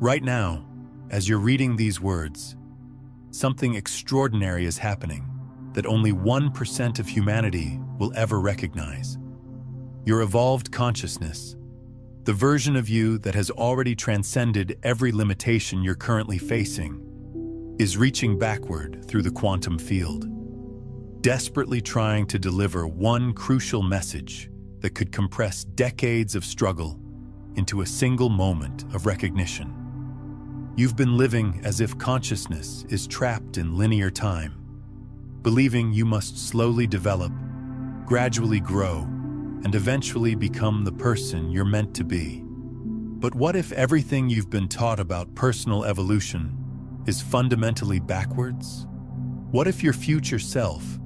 Right now, as you're reading these words, something extraordinary is happening that only 1% of humanity will ever recognize. Your evolved consciousness, the version of you that has already transcended every limitation you're currently facing, is reaching backward through the quantum field, desperately trying to deliver one crucial message that could compress decades of struggle into a single moment of recognition. You've been living as if consciousness is trapped in linear time, believing you must slowly develop, gradually grow, and eventually become the person you're meant to be. But what if everything you've been taught about personal evolution is fundamentally backwards? What if your future self,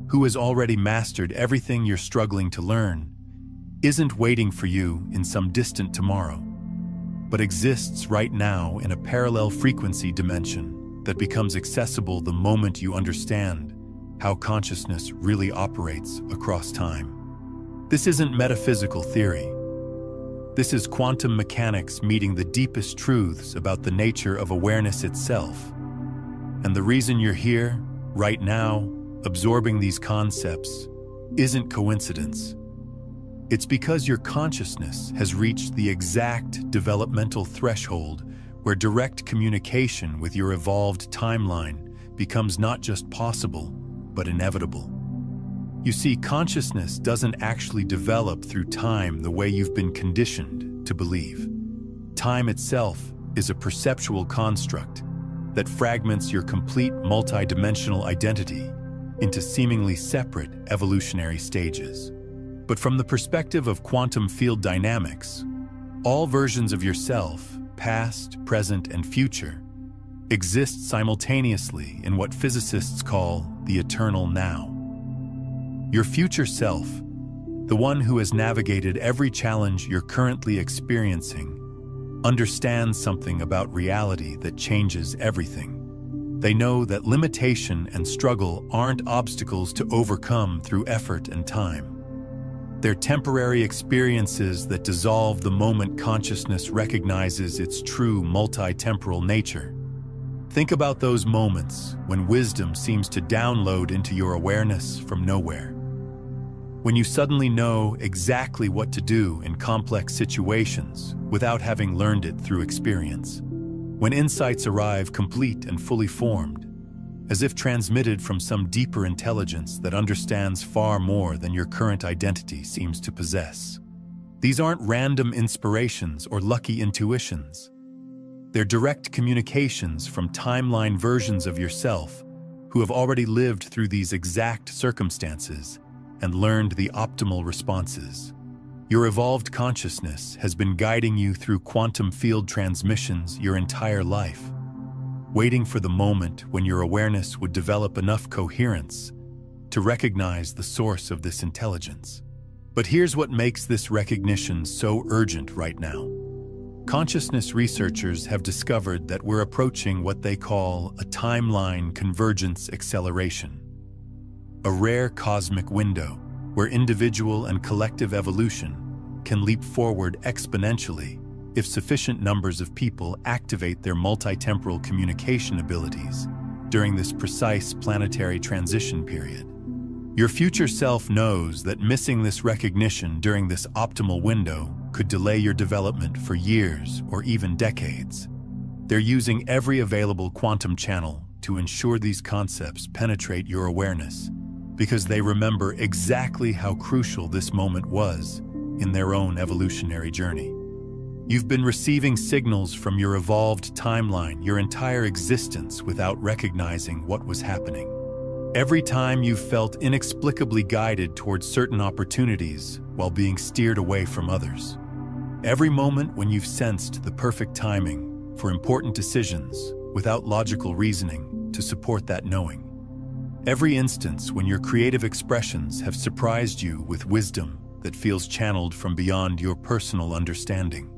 who has already mastered everything you're struggling to learn, isn't waiting for you in some distant tomorrow, but exists right now in a parallel frequency dimension that becomes accessible the moment you understand how consciousness really operates across time? This isn't metaphysical theory. This is quantum mechanics meeting the deepest truths about the nature of awareness itself. And the reason you're here, right now, absorbing these concepts, isn't coincidence. It's because your consciousness has reached the exact developmental threshold where direct communication with your evolved timeline becomes not just possible, but inevitable. You see, consciousness doesn't actually develop through time the way you've been conditioned to believe. Time itself is a perceptual construct that fragments your complete multidimensional identity into seemingly separate evolutionary stages. But from the perspective of quantum field dynamics, all versions of yourself, past, present, and future, exist simultaneously in what physicists call the eternal now. Your future self, the one who has navigated every challenge you're currently experiencing, understands something about reality that changes everything. They know that limitation and struggle aren't obstacles to overcome through effort and time. They're temporary experiences that dissolve the moment consciousness recognizes its true multi-temporal nature. Think about those moments when wisdom seems to download into your awareness from nowhere. When you suddenly know exactly what to do in complex situations without having learned it through experience. When insights arrive complete and fully formed, as if transmitted from some deeper intelligence that understands far more than your current identity seems to possess. These aren't random inspirations or lucky intuitions. They're direct communications from timeline versions of yourself who have already lived through these exact circumstances and learned the optimal responses. Your evolved consciousness has been guiding you through quantum field transmissions your entire life, waiting for the moment when your awareness would develop enough coherence to recognize the source of this intelligence. But here's what makes this recognition so urgent right now. Consciousness researchers have discovered that we're approaching what they call a timeline convergence acceleration, a rare cosmic window where individual and collective evolution can leap forward exponentially if sufficient numbers of people activate their multitemporal communication abilities during this precise planetary transition period. Your future self knows that missing this recognition during this optimal window could delay your development for years or even decades. They're using every available quantum channel to ensure these concepts penetrate your awareness, because they remember exactly how crucial this moment was in their own evolutionary journey. You've been receiving signals from your evolved timeline your entire existence without recognizing what was happening. Every time you've felt inexplicably guided towards certain opportunities while being steered away from others. Every moment when you've sensed the perfect timing for important decisions without logical reasoning to support that knowing. Every instance when your creative expressions have surprised you with wisdom that feels channeled from beyond your personal understanding.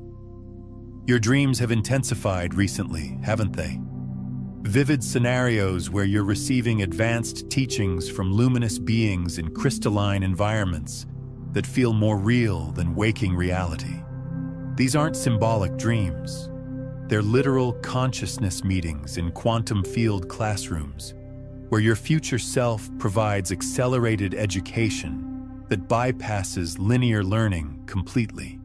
Your dreams have intensified recently, haven't they? Vivid scenarios where you're receiving advanced teachings from luminous beings in crystalline environments that feel more real than waking reality. These aren't symbolic dreams. They're literal consciousness meetings in quantum field classrooms, where your future self provides accelerated education that bypasses linear learning completely.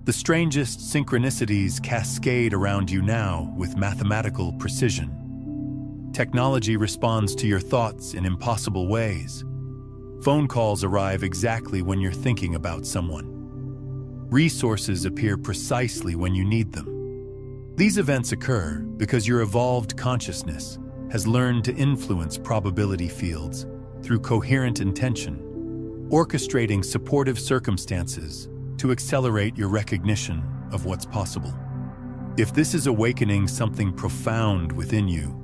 The strangest synchronicities cascade around you now with mathematical precision. Technology responds to your thoughts in impossible ways. Phone calls arrive exactly when you're thinking about someone. Resources appear precisely when you need them. These events occur because your evolved consciousness has learned to influence probability fields through coherent intention, orchestrating supportive circumstances to accelerate your recognition of what's possible. If this is awakening something profound within you,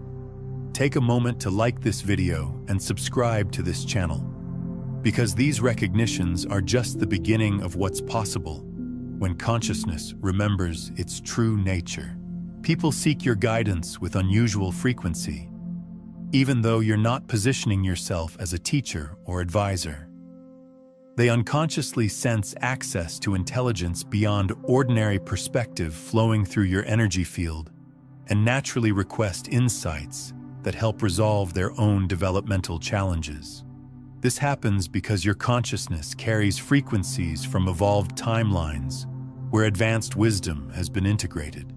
take a moment to like this video and subscribe to this channel, because these recognitions are just the beginning of what's possible when consciousness remembers its true nature. People seek your guidance with unusual frequency, even though you're not positioning yourself as a teacher or advisor. They unconsciously sense access to intelligence beyond ordinary perspective flowing through your energy field and naturally request insights that help resolve their own developmental challenges. This happens because your consciousness carries frequencies from evolved timelines where advanced wisdom has been integrated.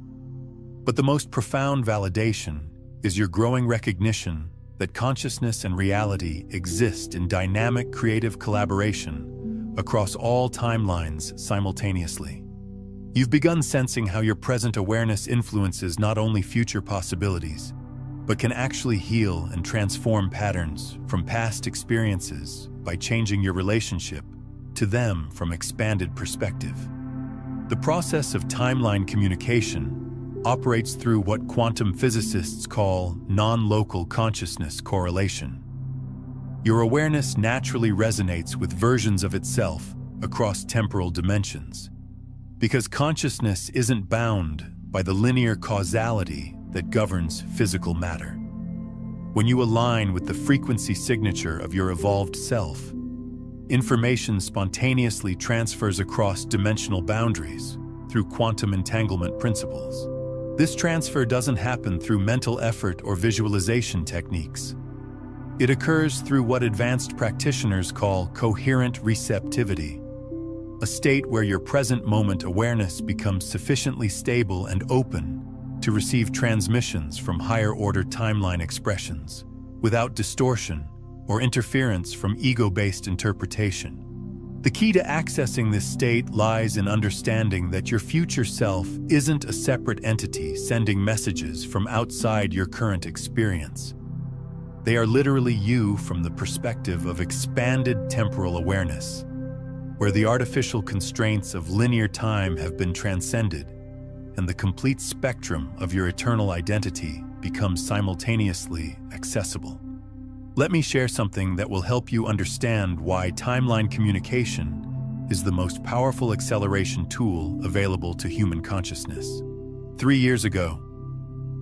But the most profound validation is your growing recognition that consciousness and reality exist in dynamic creative collaboration across all timelines simultaneously. You've begun sensing how your present awareness influences not only future possibilities, but can actually heal and transform patterns from past experiences by changing your relationship to them from expanded perspective. The process of timeline communication operates through what quantum physicists call non-local consciousness correlation. Your awareness naturally resonates with versions of itself across temporal dimensions, because consciousness isn't bound by the linear causality that governs physical matter. When you align with the frequency signature of your evolved self, information spontaneously transfers across dimensional boundaries through quantum entanglement principles. This transfer doesn't happen through mental effort or visualization techniques. It occurs through what advanced practitioners call coherent receptivity, a state where your present moment awareness becomes sufficiently stable and open to receive transmissions from higher-order timeline expressions without distortion or interference from ego-based interpretation. The key to accessing this state lies in understanding that your future self isn't a separate entity sending messages from outside your current experience. They are literally you from the perspective of expanded temporal awareness, where the artificial constraints of linear time have been transcended and the complete spectrum of your eternal identity becomes simultaneously accessible. Let me share something that will help you understand why timeline communication is the most powerful acceleration tool available to human consciousness. 3 years ago,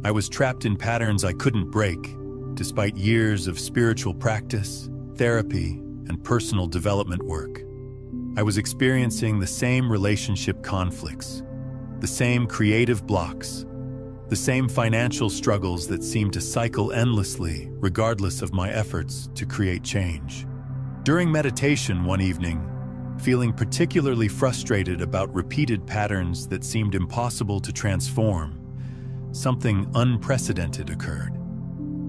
I was trapped in patterns I couldn't break, despite years of spiritual practice, therapy, and personal development work. I was experiencing the same relationship conflicts, the same creative blocks, the same financial struggles that seemed to cycle endlessly regardless of my efforts to create change. During meditation one evening, feeling particularly frustrated about repeated patterns that seemed impossible to transform, something unprecedented occurred.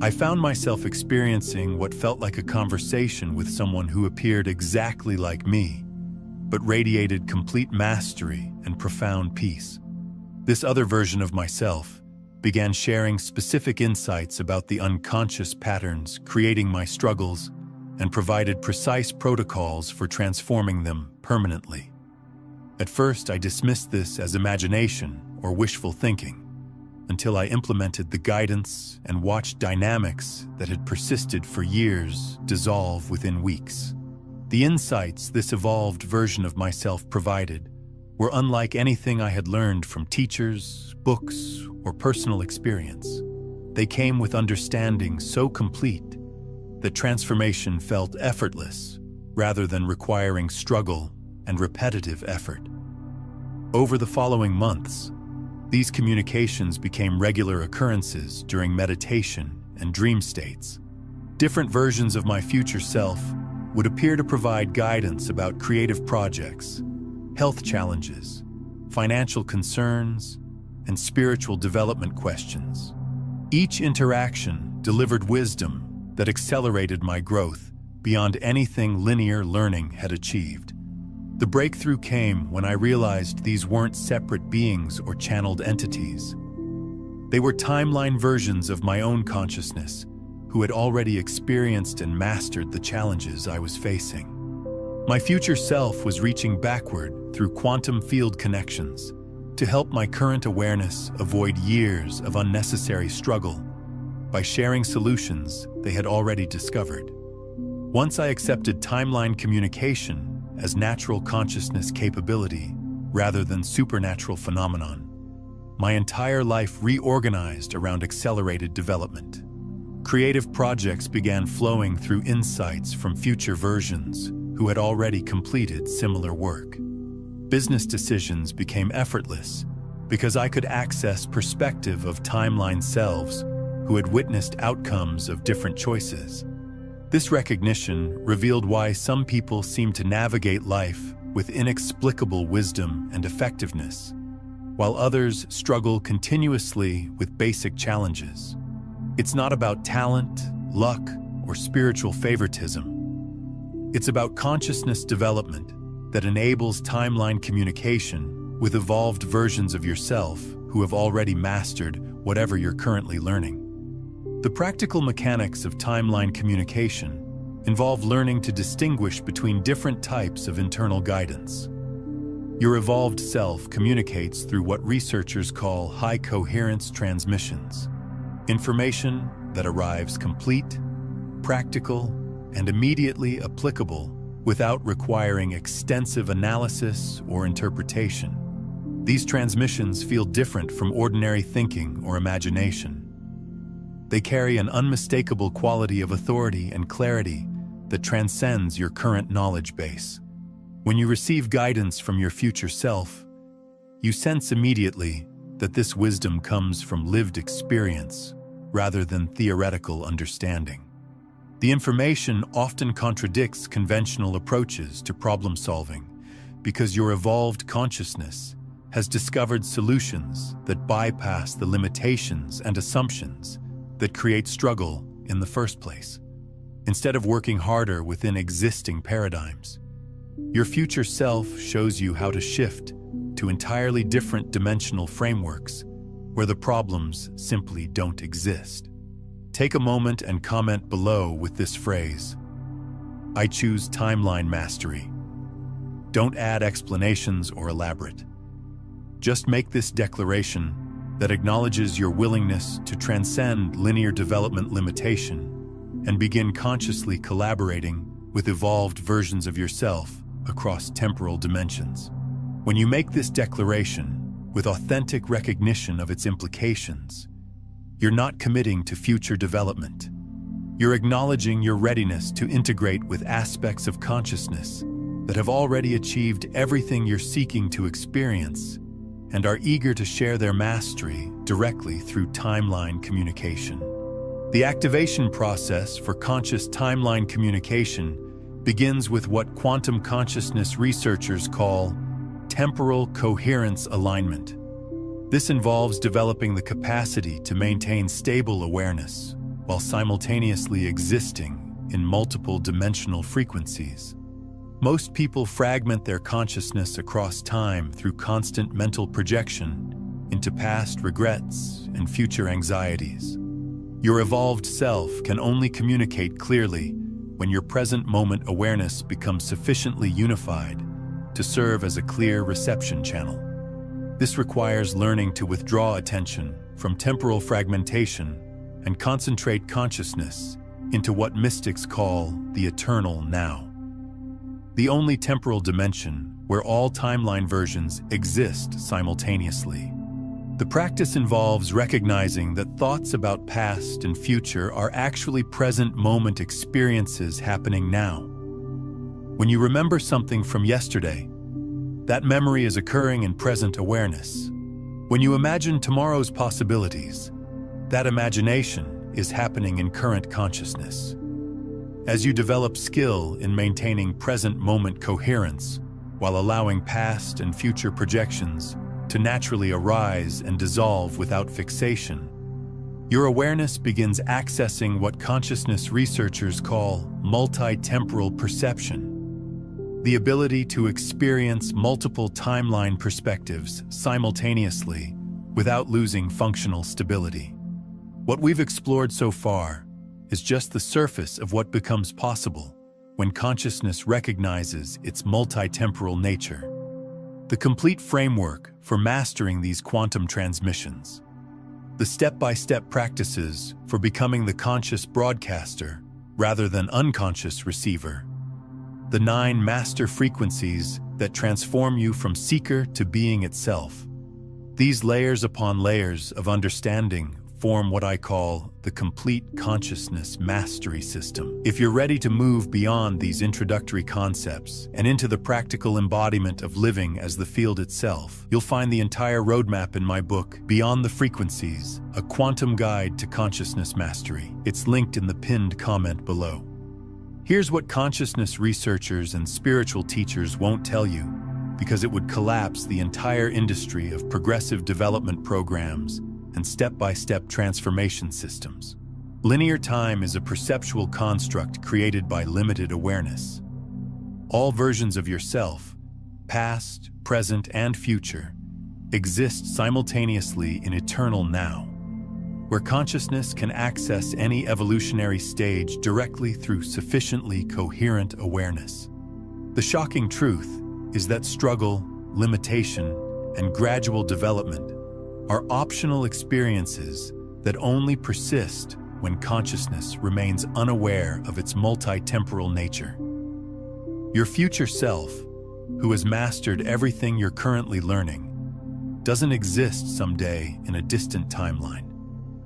I found myself experiencing what felt like a conversation with someone who appeared exactly like me, but radiated complete mastery and profound peace. This other version of myself began sharing specific insights about the unconscious patterns creating my struggles and provided precise protocols for transforming them permanently. At first, I dismissed this as imagination or wishful thinking, until I implemented the guidance and watched dynamics that had persisted for years dissolve within weeks. The insights this evolved version of myself provided were unlike anything I had learned from teachers, books, or personal experience. They came with understanding so complete that transformation felt effortless rather than requiring struggle and repetitive effort. Over the following months, These communications became regular occurrences during meditation and dream states. Different versions of my future self would appear to provide guidance about creative projects, health challenges, financial concerns, and spiritual development questions. Each interaction delivered wisdom that accelerated my growth beyond anything linear learning had achieved. The breakthrough came when I realized these weren't separate beings or channeled entities. They were timeline versions of my own consciousness, who had already experienced and mastered the challenges I was facing. My future self was reaching backward through quantum field connections to help my current awareness avoid years of unnecessary struggle by sharing solutions they had already discovered. Once I accepted timeline communication as natural consciousness capability rather than supernatural phenomenon, my entire life reorganized around accelerated development. Creative projects began flowing through insights from future versions who had already completed similar work. Business decisions became effortless because I could access perspective of timeline selves who had witnessed outcomes of different choices. This recognition revealed why some people seem to navigate life with inexplicable wisdom and effectiveness, while others struggle continuously with basic challenges. It's not about talent, luck, or spiritual favoritism. It's about consciousness development that enables timeline communication with evolved versions of yourself who have already mastered whatever you're currently learning. The practical mechanics of timeline communication involve learning to distinguish between different types of internal guidance. Your evolved self communicates through what researchers call high coherence transmissions, information that arrives complete, practical, and immediately applicable without requiring extensive analysis or interpretation. These transmissions feel different from ordinary thinking or imagination. They carry an unmistakable quality of authority and clarity that transcends your current knowledge base. When you receive guidance from your future self, you sense immediately that this wisdom comes from lived experience rather than theoretical understanding. The information often contradicts conventional approaches to problem solving because your evolved consciousness has discovered solutions that bypass the limitations and assumptions that create struggle in the first place. Instead of working harder within existing paradigms, your future self shows you how to shift to entirely different dimensional frameworks where the problems simply don't exist. Take a moment and comment below with this phrase: I choose timeline mastery. Don't add explanations or elaborate. Just make this declaration that acknowledges your willingness to transcend linear development limitation and begin consciously collaborating with evolved versions of yourself across temporal dimensions. When you make this declaration with authentic recognition of its implications, you're not committing to future development. You're acknowledging your readiness to integrate with aspects of consciousness that have already achieved everything you're seeking to experience and are eager to share their mastery directly through timeline communication. The activation process for conscious timeline communication begins with what quantum consciousness researchers call temporal coherence alignment. This involves developing the capacity to maintain stable awareness while simultaneously existing in multiple dimensional frequencies. Most people fragment their consciousness across time through constant mental projection into past regrets and future anxieties. Your evolved self can only communicate clearly when your present moment awareness becomes sufficiently unified to serve as a clear reception channel. This requires learning to withdraw attention from temporal fragmentation and concentrate consciousness into what mystics call the eternal now, the only temporal dimension where all timeline versions exist simultaneously. The practice involves recognizing that thoughts about past and future are actually present moment experiences happening now. When you remember something from yesterday, that memory is occurring in present awareness. When you imagine tomorrow's possibilities, that imagination is happening in current consciousness. As you develop skill in maintaining present moment coherence while allowing past and future projections to naturally arise and dissolve without fixation, your awareness begins accessing what consciousness researchers call multi-temporal perception, the ability to experience multiple timeline perspectives simultaneously without losing functional stability. What we've explored so far is just the surface of what becomes possible when consciousness recognizes its multi-temporal nature, the complete framework for mastering these quantum transmissions, the step-by-step practices for becoming the conscious broadcaster rather than unconscious receiver, the 9 master frequencies that transform you from seeker to being itself. These layers upon layers of understanding form what I call the complete consciousness mastery system. If you're ready to move beyond these introductory concepts and into the practical embodiment of living as the field itself, you'll find the entire roadmap in my book, Beyond the Frequencies, A Quantum Guide to Consciousness Mastery. It's linked in the pinned comment below. Here's what consciousness researchers and spiritual teachers won't tell you, because it would collapse the entire industry of progressive development programs and step-by-step transformation systems. Linear time is a perceptual construct created by limited awareness. All versions of yourself, past, present, and future, exist simultaneously in eternal now, where consciousness can access any evolutionary stage directly through sufficiently coherent awareness. The shocking truth is that struggle, limitation, and gradual development are optional experiences that only persist when consciousness remains unaware of its multi-temporal nature. Your future self, who has mastered everything you're currently learning, doesn't exist someday in a distant timeline.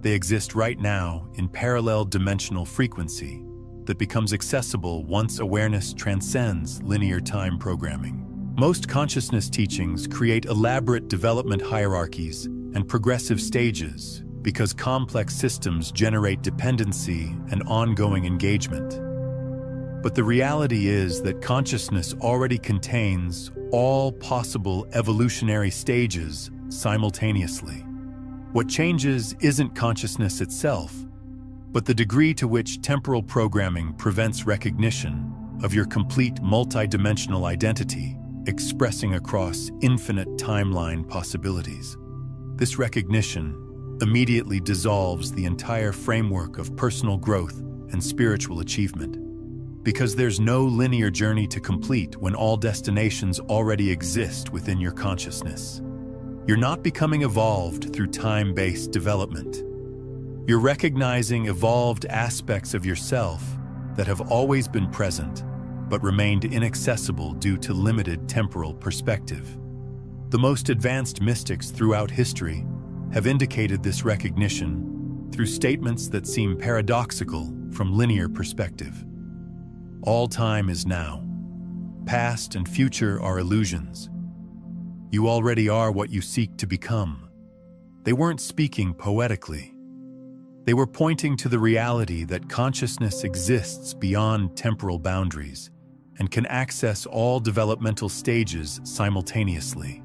They exist right now in parallel dimensional frequency that becomes accessible once awareness transcends linear time programming. Most consciousness teachings create elaborate development hierarchies and progressive stages because complex systems generate dependency and ongoing engagement. But the reality is that consciousness already contains all possible evolutionary stages simultaneously. What changes isn't consciousness itself, but the degree to which temporal programming prevents recognition of your complete multidimensional identity expressing across infinite timeline possibilities. This recognition immediately dissolves the entire framework of personal growth and spiritual achievement, because there's no linear journey to complete when all destinations already exist within your consciousness. You're not becoming evolved through time-based development. You're recognizing evolved aspects of yourself that have always been present but remained inaccessible due to limited temporal perspective. The most advanced mystics throughout history have indicated this recognition through statements that seem paradoxical from linear perspective. All time is now. Past and future are illusions. You already are what you seek to become. They weren't speaking poetically. They were pointing to the reality that consciousness exists beyond temporal boundaries and can access all developmental stages simultaneously.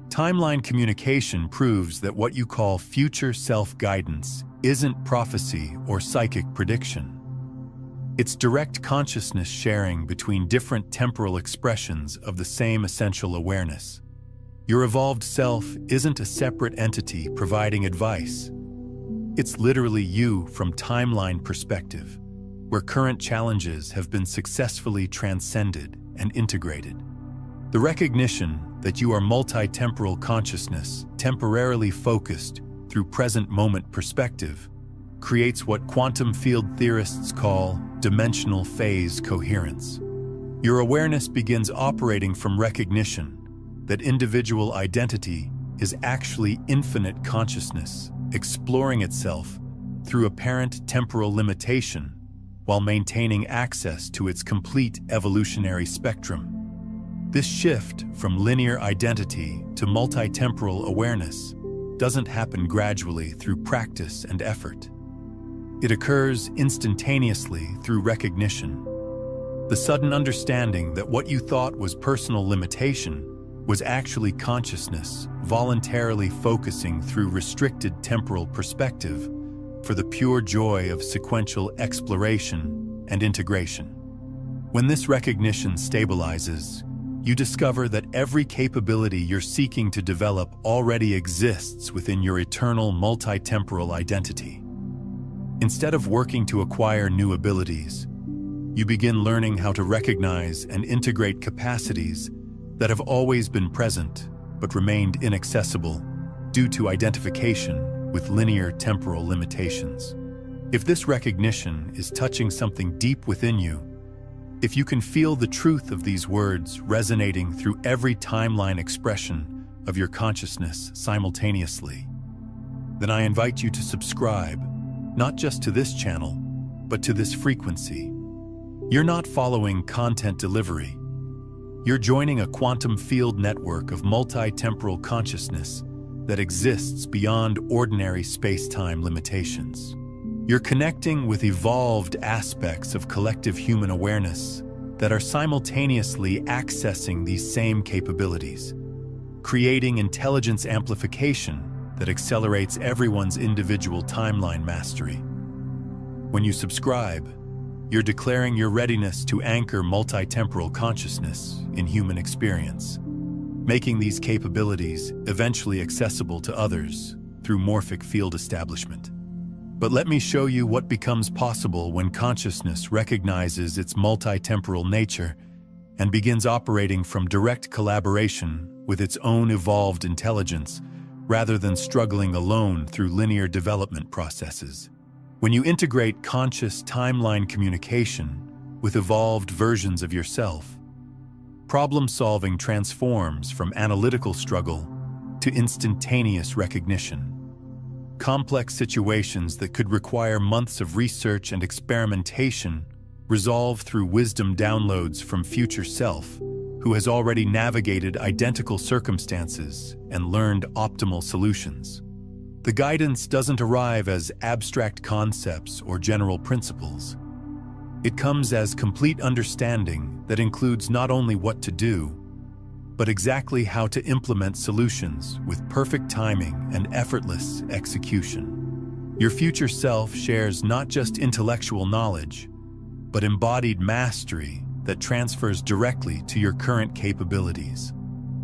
Timeline communication proves that what you call future self-guidance isn't prophecy or psychic prediction. It's direct consciousness sharing between different temporal expressions of the same essential awareness. Your evolved self isn't a separate entity providing advice. It's literally you from timeline perspective, where current challenges have been successfully transcended and integrated. The recognition that you are multi-temporal consciousness, temporarily focused through present moment perspective, creates what quantum field theorists call dimensional phase coherence. Your awareness begins operating from recognition that individual identity is actually infinite consciousness, exploring itself through apparent temporal limitation while maintaining access to its complete evolutionary spectrum. This shift from linear identity to multi-temporal awareness doesn't happen gradually through practice and effort. It occurs instantaneously through recognition. The sudden understanding that what you thought was personal limitation was actually consciousness voluntarily focusing through restricted temporal perspective for the pure joy of sequential exploration and integration. When this recognition stabilizes, you discover that every capability you're seeking to develop already exists within your eternal multi-temporal identity. Instead of working to acquire new abilities, you begin learning how to recognize and integrate capacities that have always been present but remained inaccessible due to identification with linear temporal limitations. If this recognition is touching something deep within you, if you can feel the truth of these words resonating through every timeline expression of your consciousness simultaneously, then I invite you to subscribe, not just to this channel, but to this frequency. You're not following content delivery. You're joining a quantum field network of multi-temporal consciousness that exists beyond ordinary space-time limitations. You're connecting with evolved aspects of collective human awareness that are simultaneously accessing these same capabilities, creating intelligence amplification that accelerates everyone's individual timeline mastery. When you subscribe, you're declaring your readiness to anchor multi-temporal consciousness in human experience, making these capabilities eventually accessible to others through morphic field establishment. But let me show you what becomes possible when consciousness recognizes its multi-temporal nature and begins operating from direct collaboration with its own evolved intelligence rather than struggling alone through linear development processes. When you integrate conscious timeline communication with evolved versions of yourself, problem-solving transforms from analytical struggle to instantaneous recognition. Complex situations that could require months of research and experimentation resolve through wisdom downloads from future self, who has already navigated identical circumstances and learned optimal solutions. The guidance doesn't arrive as abstract concepts or general principles. It comes as complete understanding that includes not only what to do, but exactly how to implement solutions with perfect timing and effortless execution. Your future self shares not just intellectual knowledge, but embodied mastery that transfers directly to your current capabilities.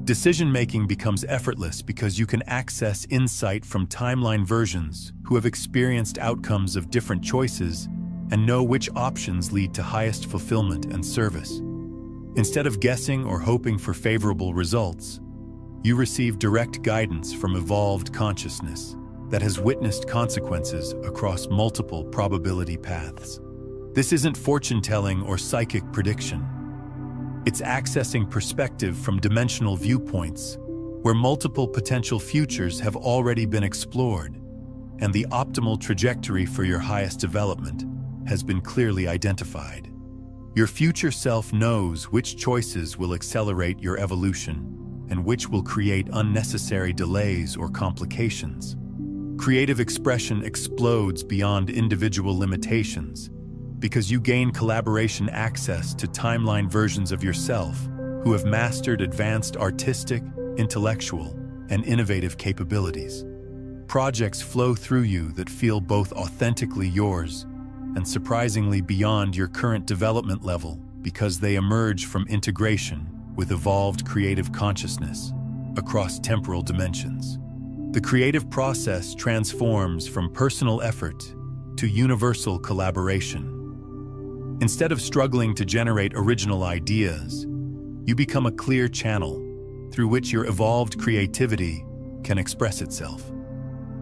Decision-making becomes effortless because you can access insight from timeline versions who have experienced outcomes of different choices and know which options lead to highest fulfillment and service. Instead of guessing or hoping for favorable results, you receive direct guidance from evolved consciousness that has witnessed consequences across multiple probability paths. This isn't fortune-telling or psychic prediction. It's accessing perspective from dimensional viewpoints where multiple potential futures have already been explored, and the optimal trajectory for your highest development has been clearly identified. Your future self knows which choices will accelerate your evolution and which will create unnecessary delays or complications. Creative expression explodes beyond individual limitations because you gain collaboration access to timeline versions of yourself who have mastered advanced artistic, intellectual, and innovative capabilities. Projects flow through you that feel both authentically yours and surprisingly beyond your current development level because they emerge from integration with evolved creative consciousness across temporal dimensions. The creative process transforms from personal effort to universal collaboration. Instead of struggling to generate original ideas, you become a clear channel through which your evolved creativity can express itself.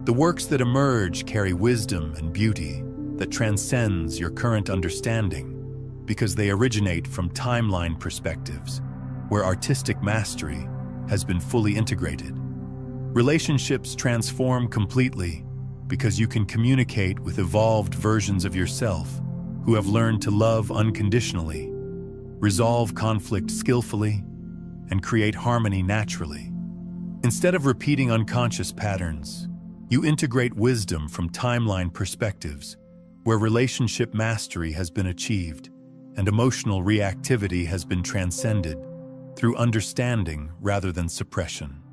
The works that emerge carry wisdom and beauty that transcends your current understanding because they originate from timeline perspectives where artistic mastery has been fully integrated. Relationships transform completely because you can communicate with evolved versions of yourself who have learned to love unconditionally, resolve conflict skillfully, and create harmony naturally. Instead of repeating unconscious patterns, you integrate wisdom from timeline perspectives, where relationship mastery has been achieved and emotional reactivity has been transcended through understanding rather than suppression.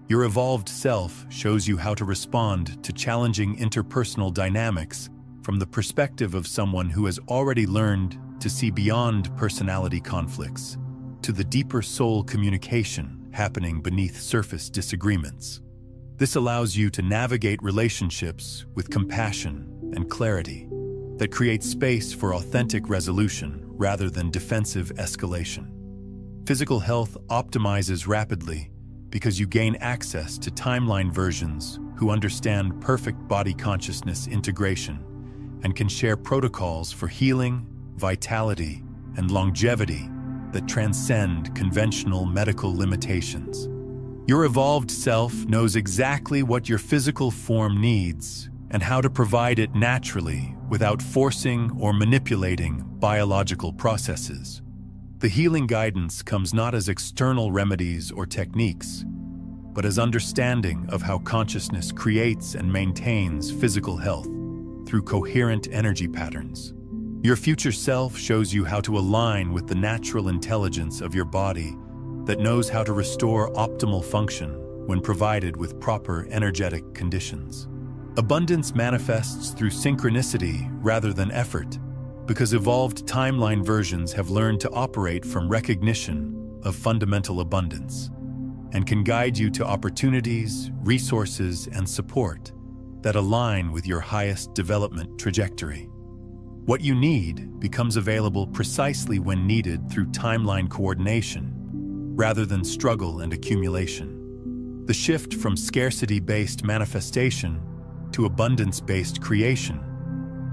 Your evolved self shows you how to respond to challenging interpersonal dynamics from the perspective of someone who has already learned to see beyond personality conflicts to the deeper soul communication happening beneath surface disagreements. This allows you to navigate relationships with compassion and clarity that creates space for authentic resolution rather than defensive escalation. Physical health optimizes rapidly because you gain access to timeline versions who understand perfect body consciousness integration and can share protocols for healing, vitality, and longevity that transcend conventional medical limitations. Your evolved self knows exactly what your physical form needs and how to provide it naturally without forcing or manipulating biological processes. The healing guidance comes not as external remedies or techniques, but as understanding of how consciousness creates and maintains physical health through coherent energy patterns. Your future self shows you how to align with the natural intelligence of your body that knows how to restore optimal function when provided with proper energetic conditions. Abundance manifests through synchronicity rather than effort, because evolved timeline versions have learned to operate from recognition of fundamental abundance and can guide you to opportunities, resources, and support that align with your highest development trajectory. What you need becomes available precisely when needed through timeline coordination, rather than struggle and accumulation. The shift from scarcity-based manifestation to abundance-based creation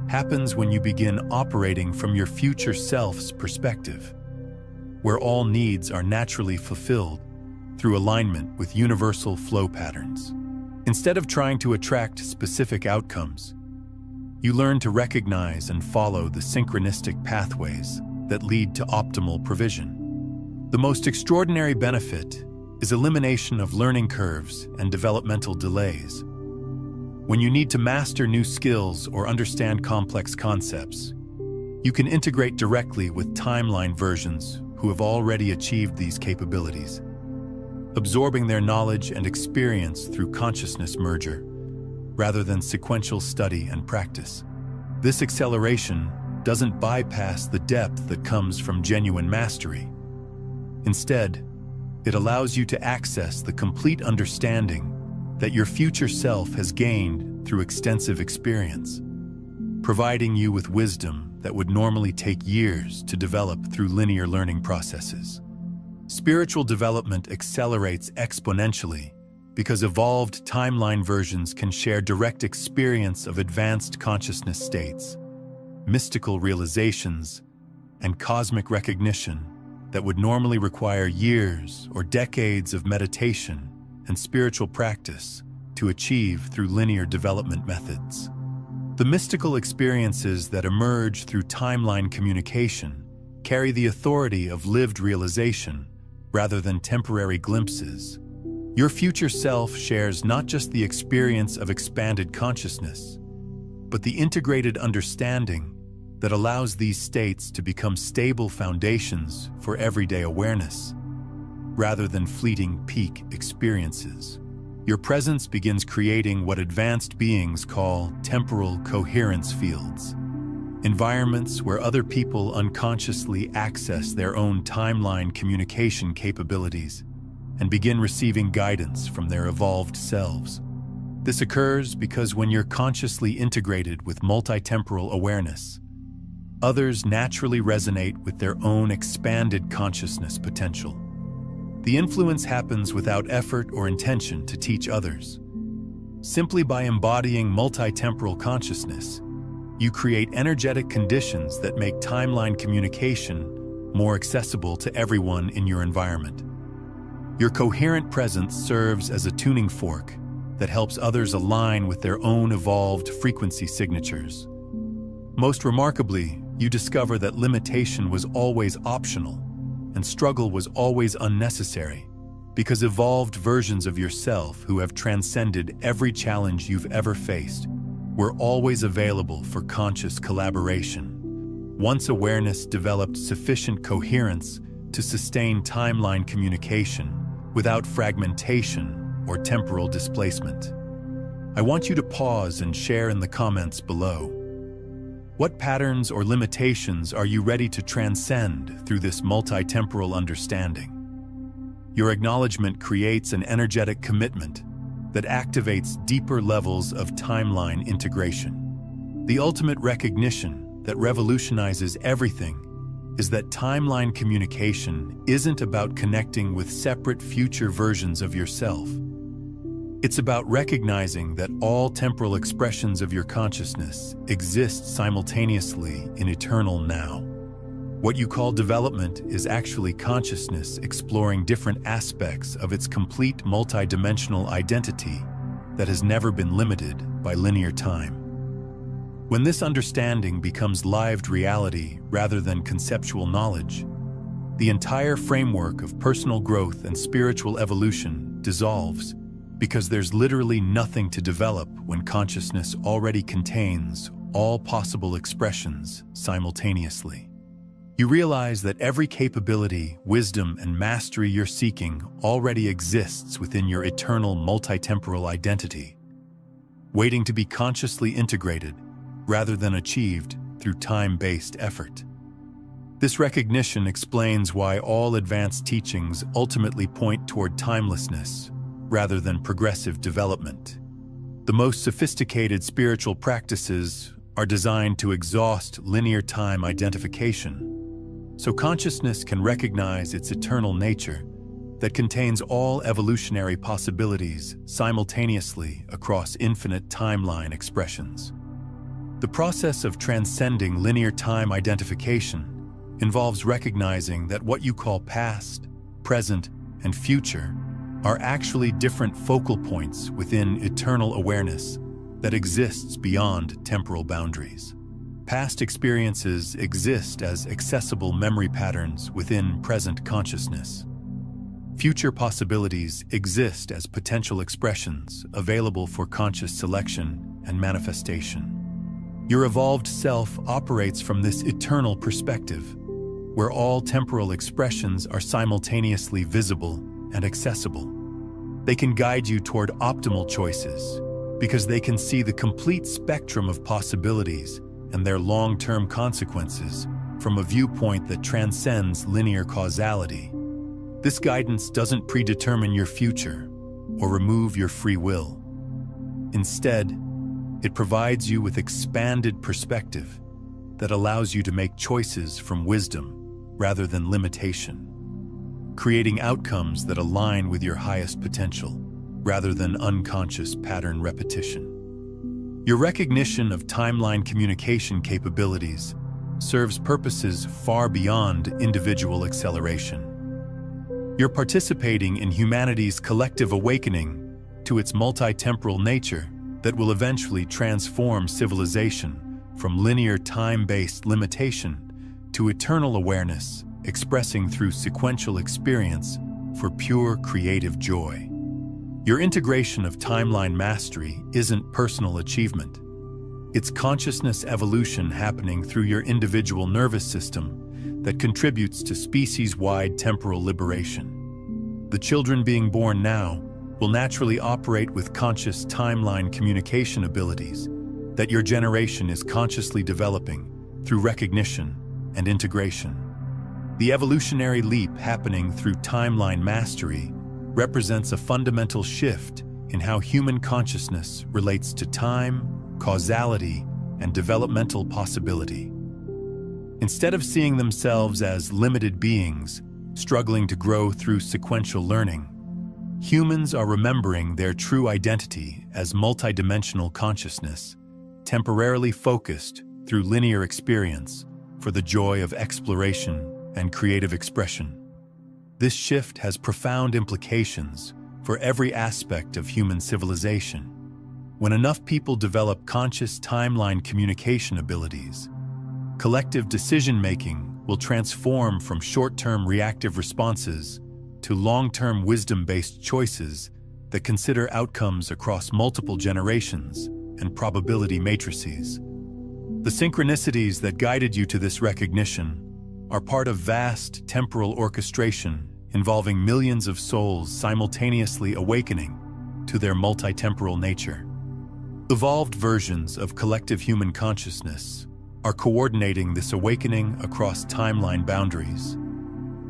happens when you begin operating from your future self's perspective, where all needs are naturally fulfilled through alignment with universal flow patterns. Instead of trying to attract specific outcomes, you learn to recognize and follow the synchronistic pathways that lead to optimal provision. The most extraordinary benefit is elimination of learning curves and developmental delays. When you need to master new skills or understand complex concepts, you can integrate directly with timeline versions who have already achieved these capabilities, absorbing their knowledge and experience through consciousness merger, rather than sequential study and practice. This acceleration doesn't bypass the depth that comes from genuine mastery. Instead, it allows you to access the complete understanding that your future self has gained through extensive experience, providing you with wisdom that would normally take years to develop through linear learning processes. Spiritual development accelerates exponentially because evolved timeline versions can share direct experience of advanced consciousness states, mystical realizations, and cosmic recognition that would normally require years or decades of meditation and spiritual practice to achieve through linear development methods. The mystical experiences that emerge through timeline communication carry the authority of lived realization rather than temporary glimpses. Your future self shares not just the experience of expanded consciousness, but the integrated understanding that allows these states to become stable foundations for everyday awareness, rather than fleeting peak experiences. Your presence begins creating what advanced beings call temporal coherence fields, environments where other people unconsciously access their own timeline communication capabilities and begin receiving guidance from their evolved selves. This occurs because when you're consciously integrated with multitemporal awareness, others naturally resonate with their own expanded consciousness potential. The influence happens without effort or intention to teach others. Simply by embodying multitemporal consciousness, you create energetic conditions that make timeline communication more accessible to everyone in your environment. Your coherent presence serves as a tuning fork that helps others align with their own evolved frequency signatures. Most remarkably, you discover that limitation was always optional and struggle was always unnecessary, because evolved versions of yourself who have transcended every challenge you've ever faced were always available for conscious collaboration. Once awareness developed sufficient coherence to sustain timeline communication without fragmentation or temporal displacement. I want you to pause and share in the comments below. What patterns or limitations are you ready to transcend through this multi-temporal understanding? Your acknowledgement creates an energetic commitment that activates deeper levels of timeline integration. The ultimate recognition that revolutionizes everything is that timeline communication isn't about connecting with separate future versions of yourself. It's about recognizing that all temporal expressions of your consciousness exist simultaneously in eternal now. What you call development is actually consciousness exploring different aspects of its complete multidimensional identity that has never been limited by linear time. When this understanding becomes lived reality rather than conceptual knowledge, the entire framework of personal growth and spiritual evolution dissolves, because there's literally nothing to develop when consciousness already contains all possible expressions simultaneously. You realize that every capability, wisdom, and mastery you're seeking already exists within your eternal multitemporal identity, waiting to be consciously integrated rather than achieved through time-based effort. This recognition explains why all advanced teachings ultimately point toward timelessness rather than progressive development. The most sophisticated spiritual practices are designed to exhaust linear time identification, so consciousness can recognize its eternal nature that contains all evolutionary possibilities simultaneously across infinite timeline expressions. The process of transcending linear time identification involves recognizing that what you call past, present, and future are actually different focal points within eternal awareness that exists beyond temporal boundaries. Past experiences exist as accessible memory patterns within present consciousness. Future possibilities exist as potential expressions available for conscious selection and manifestation. Your evolved self operates from this eternal perspective, where all temporal expressions are simultaneously visible and accessible. They can guide you toward optimal choices because they can see the complete spectrum of possibilities and their long-term consequences from a viewpoint that transcends linear causality. This guidance doesn't predetermine your future or remove your free will. Instead, it provides you with expanded perspective that allows you to make choices from wisdom rather than limitation, creating outcomes that align with your highest potential rather than unconscious pattern repetition. Your recognition of timeline communication capabilities serves purposes far beyond individual acceleration. You're participating in humanity's collective awakening to its multi-temporal nature that will eventually transform civilization from linear time-based limitation to eternal awareness, expressing through sequential experience for pure creative joy. Your integration of timeline mastery isn't personal achievement. It's consciousness evolution happening through your individual nervous system that contributes to species-wide temporal liberation. The children being born now will naturally operate with conscious timeline communication abilities that your generation is consciously developing through recognition and integration. The evolutionary leap happening through timeline mastery represents a fundamental shift in how human consciousness relates to time, causality, and developmental possibility. Instead of seeing themselves as limited beings struggling to grow through sequential learning, humans are remembering their true identity as multidimensional consciousness, temporarily focused through linear experience for the joy of exploration and creative expression. This shift has profound implications for every aspect of human civilization. When enough people develop conscious timeline communication abilities, collective decision-making will transform from short-term reactive responses to long-term wisdom-based choices that consider outcomes across multiple generations and probability matrices. The synchronicities that guided you to this recognition are part of vast temporal orchestration involving millions of souls simultaneously awakening to their multitemporal nature. Evolved versions of collective human consciousness are coordinating this awakening across timeline boundaries,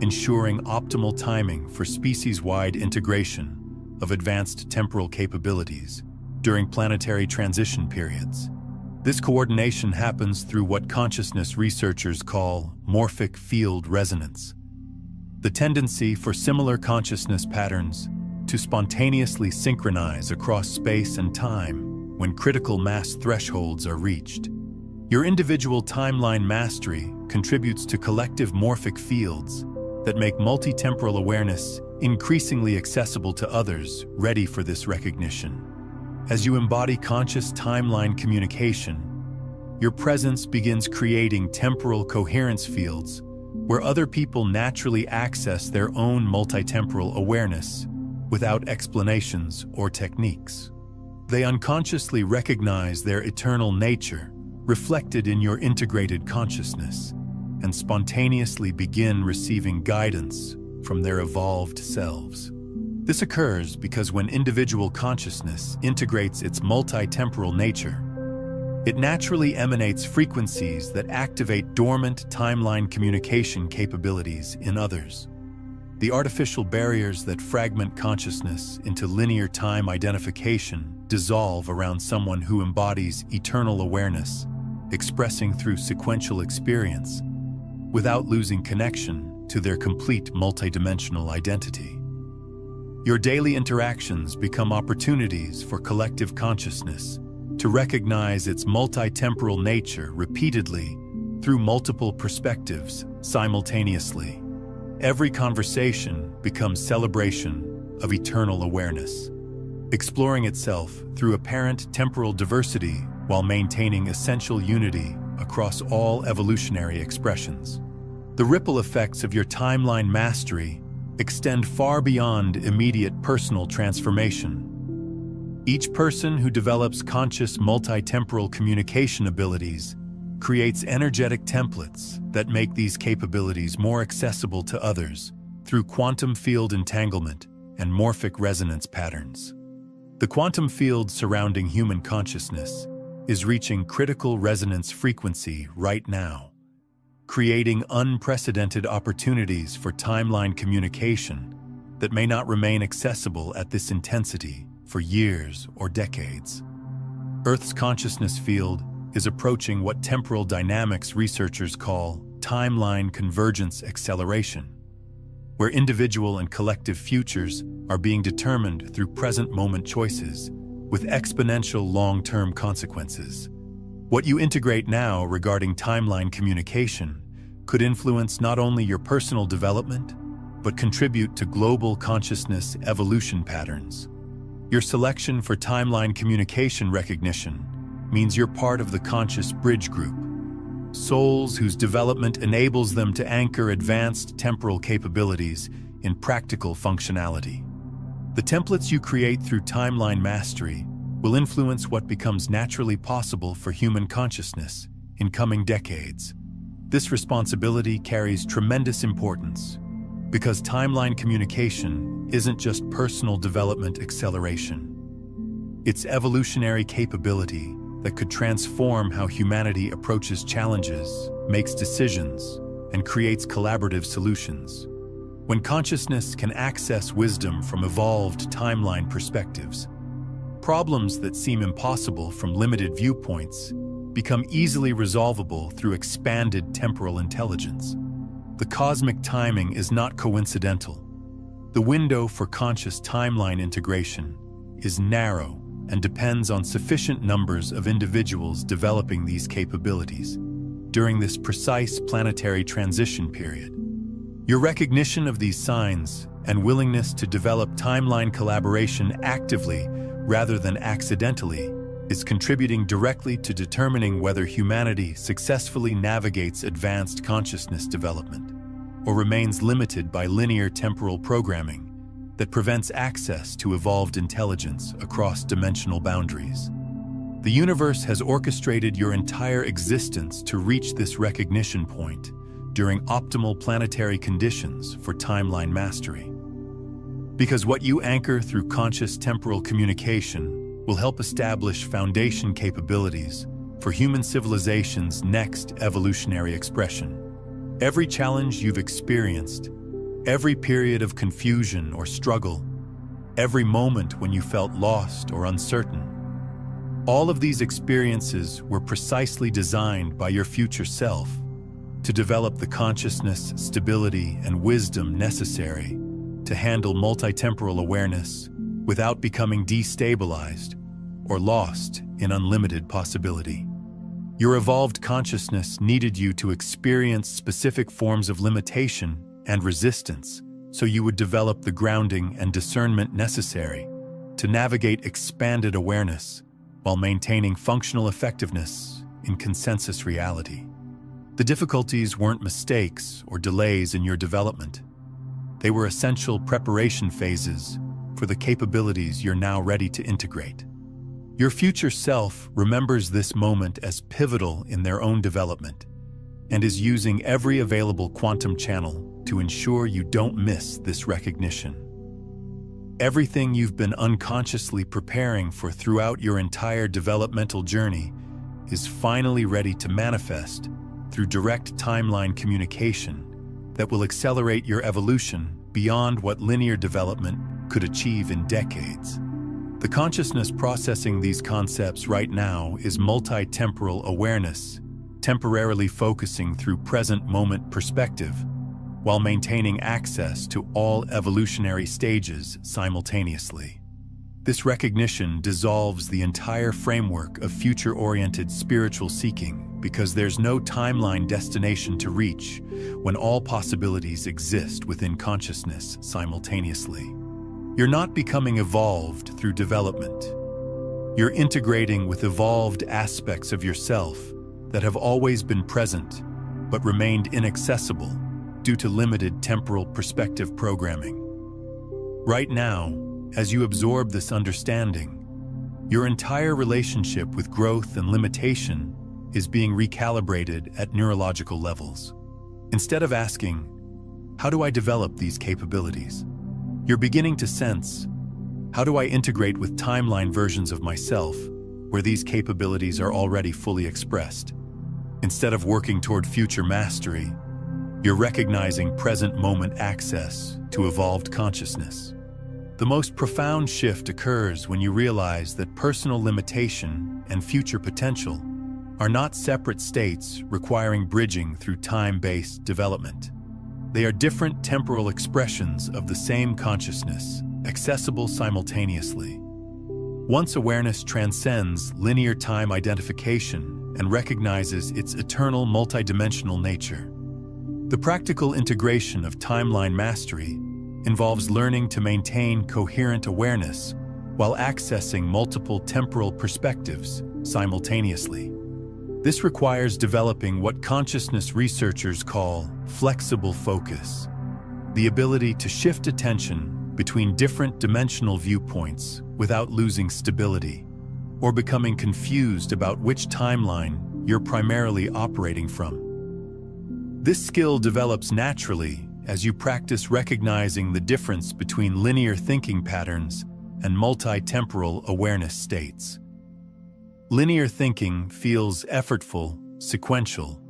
ensuring optimal timing for species-wide integration of advanced temporal capabilities during planetary transition periods. This coordination happens through what consciousness researchers call morphic field resonance, the tendency for similar consciousness patterns to spontaneously synchronize across space and time when critical mass thresholds are reached. Your individual timeline mastery contributes to collective morphic fields that make multitemporal awareness increasingly accessible to others ready for this recognition. As you embody conscious timeline communication, your presence begins creating temporal coherence fields where other people naturally access their own multitemporal awareness without explanations or techniques. They unconsciously recognize their eternal nature reflected in your integrated consciousness and spontaneously begin receiving guidance from their evolved selves. This occurs because when individual consciousness integrates its multi-temporal nature, it naturally emanates frequencies that activate dormant timeline communication capabilities in others. The artificial barriers that fragment consciousness into linear time identification dissolve around someone who embodies eternal awareness, expressing through sequential experience, without losing connection to their complete multidimensional identity. Your daily interactions become opportunities for collective consciousness to recognize its multitemporal nature repeatedly through multiple perspectives simultaneously. Every conversation becomes celebration of eternal awareness, exploring itself through apparent temporal diversity while maintaining essential unity across all evolutionary expressions. The ripple effects of your timeline mastery extend far beyond immediate personal transformation. Each person who develops conscious multitemporal communication abilities creates energetic templates that make these capabilities more accessible to others through quantum field entanglement and morphic resonance patterns. The quantum field surrounding human consciousness is reaching critical resonance frequency right now, creating unprecedented opportunities for timeline communication that may not remain accessible at this intensity for years or decades. Earth's consciousness field is approaching what temporal dynamics researchers call timeline convergence acceleration, where individual and collective futures are being determined through present moment choices with exponential long-term consequences. What you integrate now regarding timeline communication could influence not only your personal development, but contribute to global consciousness evolution patterns. Your selection for timeline communication recognition means you're part of the conscious bridge group, souls whose development enables them to anchor advanced temporal capabilities in practical functionality. The templates you create through timeline mastery will influence what becomes naturally possible for human consciousness in coming decades. This responsibility carries tremendous importance because timeline communication isn't just personal development acceleration. It's evolutionary capability that could transform how humanity approaches challenges, makes decisions, and creates collaborative solutions. When consciousness can access wisdom from evolved timeline perspectives, problems that seem impossible from limited viewpoints become easily resolvable through expanded temporal intelligence. The cosmic timing is not coincidental. The window for conscious timeline integration is narrow and depends on sufficient numbers of individuals developing these capabilities during this precise planetary transition period. Your recognition of these signs and willingness to develop timeline collaboration actively rather than accidentally is contributing directly to determining whether humanity successfully navigates advanced consciousness development. or remains limited by linear temporal programming that prevents access to evolved intelligence across dimensional boundaries. The universe has orchestrated your entire existence to reach this recognition point during optimal planetary conditions for timeline mastery. Because what you anchor through conscious temporal communication will help establish foundation capabilities for human civilization's next evolutionary expression. Every challenge you've experienced, every period of confusion or struggle, every moment when you felt lost or uncertain, all of these experiences were precisely designed by your future self to develop the consciousness, stability, and wisdom necessary to handle multitemporal awareness without becoming destabilized or lost in unlimited possibility. Your evolved consciousness needed you to experience specific forms of limitation and resistance so you would develop the grounding and discernment necessary to navigate expanded awareness while maintaining functional effectiveness in consensus reality. The difficulties weren't mistakes or delays in your development. They were essential preparation phases for the capabilities you're now ready to integrate. Your future self remembers this moment as pivotal in their own development and is using every available quantum channel to ensure you don't miss this recognition. Everything you've been unconsciously preparing for throughout your entire developmental journey is finally ready to manifest through direct timeline communication that will accelerate your evolution beyond what linear development could achieve in decades. The consciousness processing these concepts right now is multi-temporal awareness, temporarily focusing through present moment perspective, while maintaining access to all evolutionary stages simultaneously. This recognition dissolves the entire framework of future-oriented spiritual seeking because there's no timeline destination to reach when all possibilities exist within consciousness simultaneously. You're not becoming evolved through development. You're integrating with evolved aspects of yourself that have always been present but remained inaccessible due to limited temporal perspective programming. Right now, as you absorb this understanding, your entire relationship with growth and limitation is being recalibrated at neurological levels. Instead of asking, "How do I develop these capabilities?" you're beginning to sense, "How do I integrate with timeline versions of myself where these capabilities are already fully expressed?" Instead of working toward future mastery, you're recognizing present moment access to evolved consciousness. The most profound shift occurs when you realize that personal limitation and future potential are not separate states requiring bridging through time-based development. They are different temporal expressions of the same consciousness, accessible simultaneously. Once awareness transcends linear time identification and recognizes its eternal multidimensional nature, the practical integration of timeline mastery involves learning to maintain coherent awareness while accessing multiple temporal perspectives simultaneously. This requires developing what consciousness researchers call flexible focus, the ability to shift attention between different dimensional viewpoints without losing stability or becoming confused about which timeline you're primarily operating from. This skill develops naturally as you practice recognizing the difference between linear thinking patterns and multi-temporal awareness states. Linear thinking feels effortful, sequential,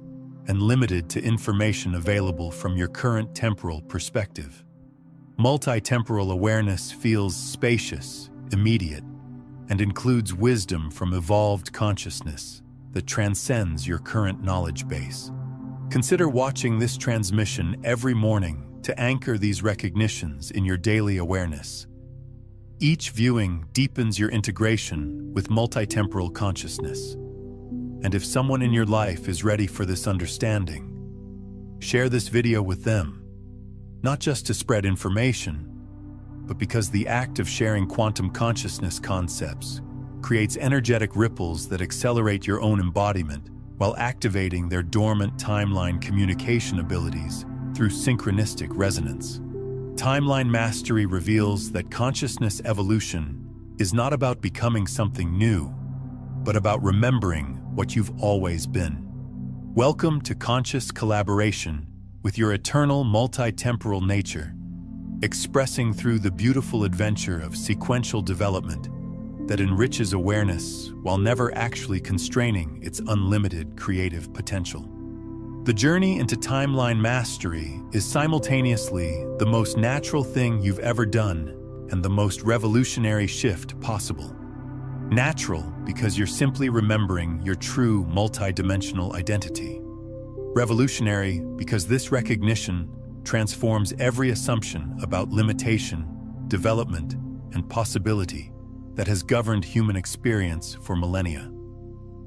and limited to information available from your current temporal perspective. Multi-temporal awareness feels spacious, immediate, and includes wisdom from evolved consciousness that transcends your current knowledge base. Consider watching this transmission every morning to anchor these recognitions in your daily awareness. Each viewing deepens your integration with multitemporal consciousness. And if someone in your life is ready for this understanding, share this video with them, not just to spread information, but because the act of sharing quantum consciousness concepts creates energetic ripples that accelerate your own embodiment while activating their dormant timeline communication abilities through synchronistic resonance. Timeline mastery reveals that consciousness evolution is not about becoming something new, but about remembering what you've always been. Welcome to conscious collaboration with your eternal multi-temporal nature, expressing through the beautiful adventure of sequential development that enriches awareness while never actually constraining its unlimited creative potential. The journey into timeline mastery is simultaneously the most natural thing you've ever done and the most revolutionary shift possible. Natural because you're simply remembering your true multidimensional identity. Revolutionary because this recognition transforms every assumption about limitation, development, and possibility that has governed human experience for millennia.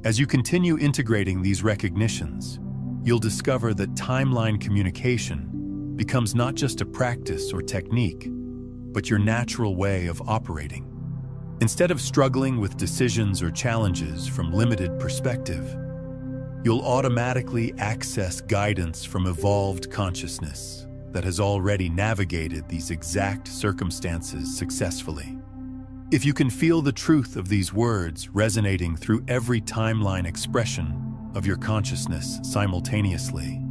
As you continue integrating these recognitions, you'll discover that timeline communication becomes not just a practice or technique, but your natural way of operating. Instead of struggling with decisions or challenges from limited perspective, you'll automatically access guidance from evolved consciousness that has already navigated these exact circumstances successfully. If you can feel the truth of these words resonating through every timeline expression of your consciousness simultaneously,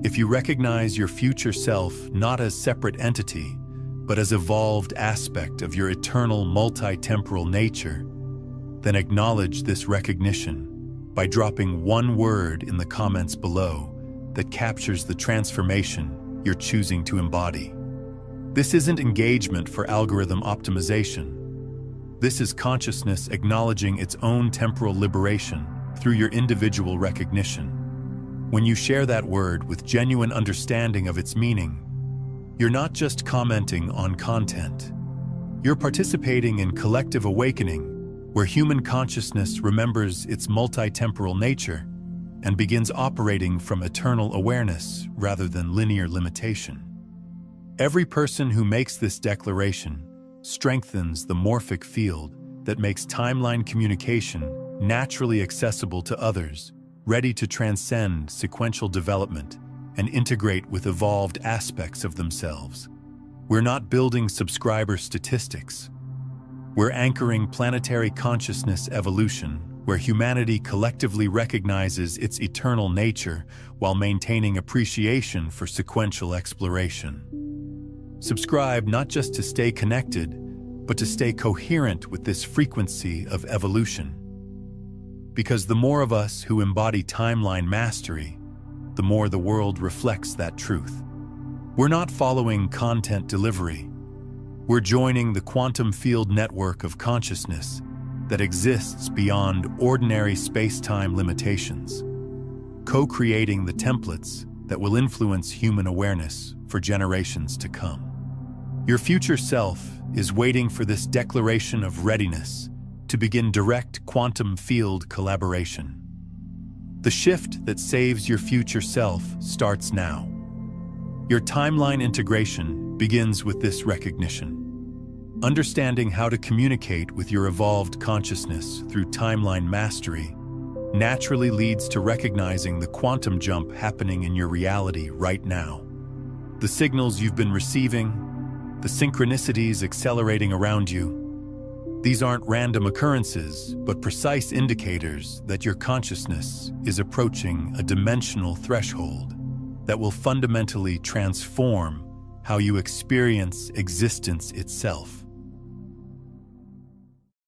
if you recognize your future self not as separate entity, but as evolved aspect of your eternal multi-temporal nature, then acknowledge this recognition by dropping one word in the comments below that captures the transformation you're choosing to embody. This isn't engagement for algorithm optimization. This is consciousness acknowledging its own temporal liberation through your individual recognition. When you share that word with genuine understanding of its meaning, you're not just commenting on content. You're participating in collective awakening, where human consciousness remembers its multi-temporal nature and begins operating from eternal awareness rather than linear limitation. Every person who makes this declaration strengthens the morphic field that makes timeline communication naturally accessible to others, ready to transcend sequential development and integrate with evolved aspects of themselves. We're not building subscriber statistics. We're anchoring planetary consciousness evolution, where humanity collectively recognizes its eternal nature while maintaining appreciation for sequential exploration. Subscribe not just to stay connected, but to stay coherent with this frequency of evolution. Because the more of us who embody timeline mastery, the more the world reflects that truth. We're not following content delivery. We're joining the quantum field network of consciousness that exists beyond ordinary space-time limitations, co-creating the templates that will influence human awareness for generations to come. Your future self is waiting for this declaration of readiness to begin direct quantum field collaboration. The shift that saves your future self starts now. Your timeline integration begins with this recognition. Understanding how to communicate with your evolved consciousness through timeline mastery naturally leads to recognizing the quantum jump happening in your reality right now. The signals you've been receiving, the synchronicities accelerating around you, these aren't random occurrences, but precise indicators that your consciousness is approaching a dimensional threshold that will fundamentally transform how you experience existence itself.